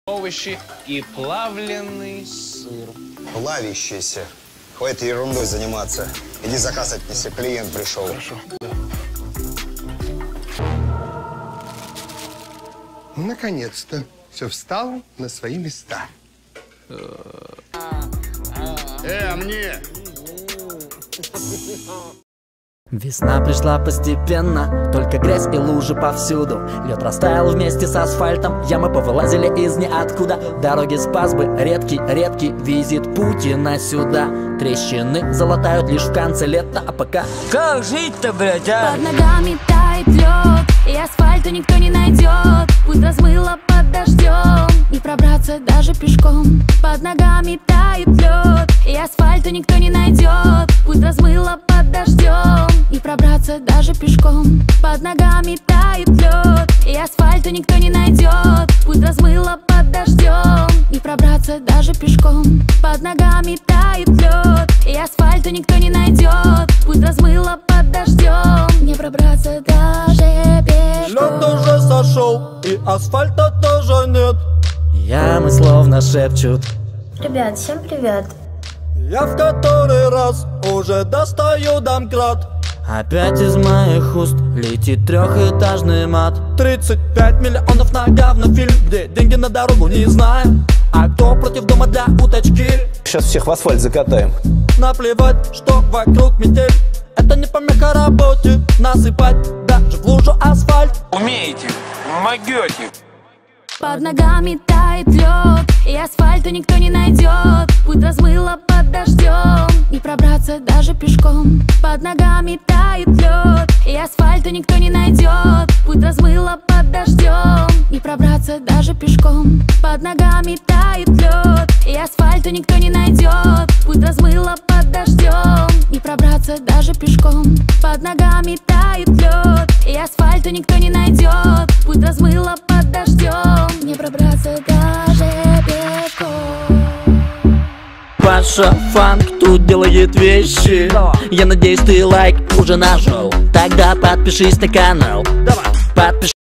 овощи и плавленый сыр. Плавящийся. Хватит ерундой заниматься. Иди заказ отнеси, клиент пришел. Хорошо. Да. Наконец-то все встало на свои места. Мне! Весна пришла постепенно, только грязь и лужи повсюду. Лед растаял вместе с асфальтом, ямы повылазили из ниоткуда. Дороги спас бы редкий визит Путина сюда. Трещины залатают лишь в конце лета, а пока... Как жить-то, блядь, а? Под ногами тает лед, и асфальту никто не найдет. Пусть размыло под дождем, не пробраться даже пешком. Под ногами тает лед, и асфальту никто не найдет. Пусть размыло под дождем, не пробраться даже пешком. Под ногами тает лед, и асфальту никто не найдет. Пусть размыло под дождем, не пробраться даже пешком. Под ногами тает лед, и асфальту никто не найдет. Пусть размыло под дождем, не пробраться даже пешком. Лед уже сошел, и асфальта тоже нет. Ямы словно шепчут. Ребят, всем привет. Я в который раз уже достаю домкрат. Опять из моих уст летит трехэтажный мат. 35 миллионов на говнофильм, где деньги на дорогу не знаем. А кто против дома для уточки? Сейчас всех в асфальт закатаем. Наплевать, что вокруг метель. Это не помеха работе. Насыпать даже в лужу асфальт. Умеете, могете. Под ногами тает лед, и асфальту никто не найдет. Путь размыло под дождем, не пробраться даже пешком. Под ногами тает лед, и асфальту никто не найдет. Путь размыло под дождем, не пробраться даже пешком. Под ногами тает лед, и асфальту никто не найдет. Путь размыло под дождем, не пробраться даже пешком. Под ногами тает лед, и асфальту никто не найдет. Путь размыло под дождем, не пробраться даже пешком. Паша Фанк тут делает вещи. Я надеюсь, ты лайк уже нажал. Тогда подпишись на канал. Подпишись.